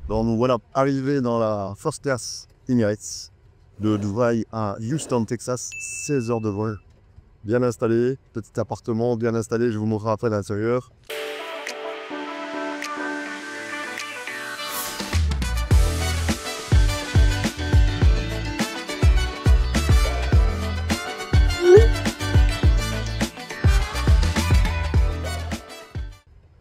Donc nous voilà arrivés dans la first class Emirates de Dubaï à Houston, Texas, 16 heures de vol. Bien installé, petit appartement bien installé, je vous montrerai après l'intérieur.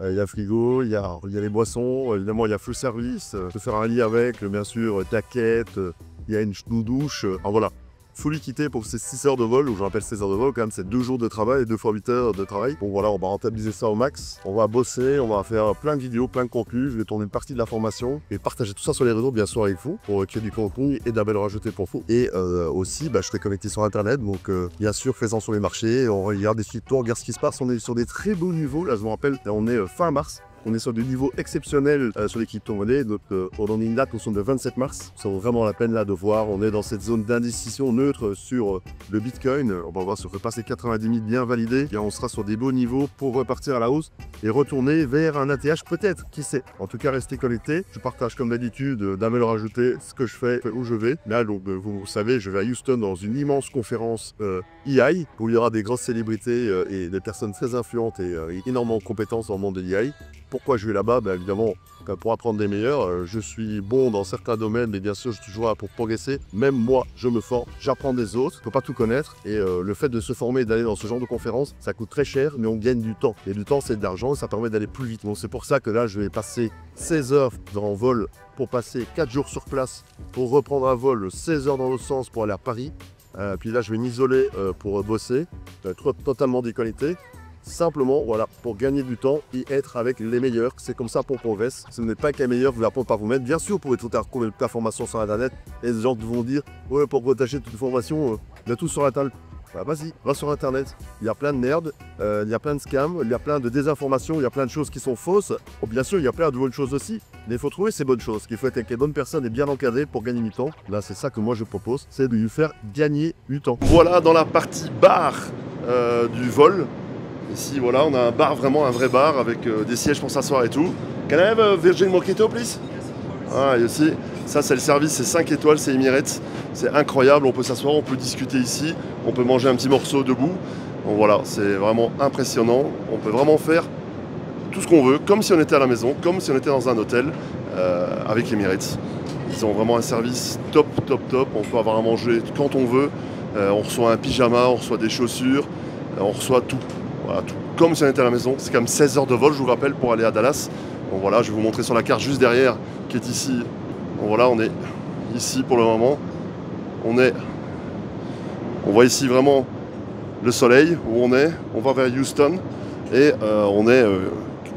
Il y a frigo, il y a les boissons, évidemment il y a feu service, se faire un lit avec, bien sûr, taquette, il y a une douche, voilà. Full équité pour ces 6 heures de vol, ou je rappelle 16 heures de vol, quand même c'est 2 jours de travail et 2 fois 8 heures de travail. Bon voilà, on va rentabiliser ça au max, on va bosser, on va faire plein de vidéos, plein de contenus, je vais tourner une partie de la formation et partager tout ça sur les réseaux bien sûr avec vous, pour créer du contenu et de la valeur ajoutée pour vous. Et aussi, je serai connecté sur internet, donc bien sûr faisant sur les marchés, on regarde des sites, on regarde ce qui se passe, on est sur des très beaux niveaux, là je me rappelle, on est fin mars. On est sur des niveaux exceptionnels sur les crypto-monnaies, donc on en est une date au son de 27 mars. Ça vaut vraiment la peine là de voir, on est dans cette zone d'indécision neutre sur le Bitcoin. On va voir si on repasse les 90 000 bien validés, et on sera sur des beaux niveaux pour repartir à la hausse et retourner vers un ATH peut-être, qui sait. En tout cas, restez connectés. Je partage comme d'habitude d'un valeur ajoutée ce que je fais, où je vais. Là, donc vous savez, je vais à Houston dans une immense conférence EI, où il y aura des grosses célébrités et des personnes très influentes et énormément de compétences dans le monde de l'EI. Pourquoi je vais là-bas? Évidemment, pour apprendre des meilleurs. Je suis bon dans certains domaines, mais bien sûr, je suis toujours là pour progresser. Même moi, je me forme, j'apprends des autres. Il ne faut pas tout connaître. Et le fait de se former et d'aller dans ce genre de conférence, ça coûte très cher, mais on gagne du temps. Et du temps, c'est de l'argent et ça permet d'aller plus vite. Donc c'est pour ça que là, je vais passer 16 heures en vol pour passer 4 jours sur place, pour reprendre un vol 16 heures dans l'autre sens pour aller à Paris. Puis là, je vais m'isoler pour bosser, totalement déconnecté. Simplement, voilà, pour gagner du temps et être avec les meilleurs. C'est comme ça pour progresser. Ce n'est pas que les meilleurs, vous l'apprendre par vous-même. Bien sûr, vous pouvez trouver toute la formation sur Internet. Et des gens qui vont dire, ouais, pour partager toute formation, il y a tout sur Internet. Vas-y, va sur Internet. Il y a plein de merde, il y a plein de scams, il y a plein de désinformations, il y a plein de choses qui sont fausses. Bon, bien sûr, il y a plein de bonnes choses aussi. Mais il faut trouver ces bonnes choses. Il faut être avec les bonnes personnes et bien encadré pour gagner du temps. Là, c'est ça que moi je propose, c'est de lui faire gagner du temps. Voilà dans la partie bar du vol. Ici, voilà, on a un bar, vraiment un vrai bar avec des sièges pour s'asseoir et tout. Can I have a Virgin Mojito, please? Ah, et aussi, ça c'est le service, c'est 5 étoiles, c'est Emirates. C'est incroyable, on peut s'asseoir, on peut discuter ici, on peut manger un petit morceau debout. Bon voilà, c'est vraiment impressionnant. On peut vraiment faire tout ce qu'on veut, comme si on était à la maison, comme si on était dans un hôtel avec Emirates. Ils ont vraiment un service top, top, top. On peut avoir à manger quand on veut. On reçoit un pyjama, on reçoit des chaussures, on reçoit tout. Voilà, tout comme si on était à la maison. C'est quand même 16 heures de vol, je vous rappelle, pour aller à Dallas. Bon voilà, je vais vous montrer sur la carte juste derrière, qui est ici. Bon voilà, on est ici pour le moment. On voit ici vraiment le soleil, où on est. On va vers Houston et on est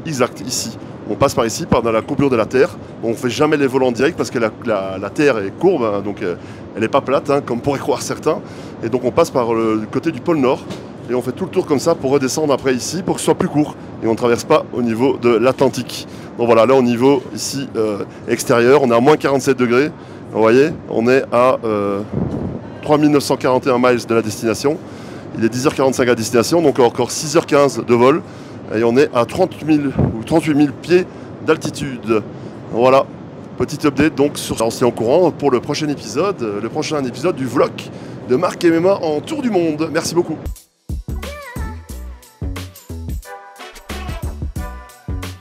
exact ici. On passe par ici, par dans la courbure de la Terre. On ne fait jamais les vols en direct parce que la Terre est courbe, hein, donc elle n'est pas plate, hein, comme pourraient croire certains. Et donc on passe par le côté du pôle Nord. Et on fait tout le tour comme ça pour redescendre après ici, pour que ce soit plus court. Et on ne traverse pas au niveau de l'Atlantique. Donc voilà, là au niveau ici extérieur, on est à moins 47 degrés. Vous voyez, on est à 3941 miles de la destination. Il est 10h45 à la destination, donc encore 6h15 de vol. Et on est à 38 000 pieds d'altitude. Voilà, petit update donc sur on se tient au courant pour le prochain épisode du vlog de Marc MMA en tour du monde. Merci beaucoup.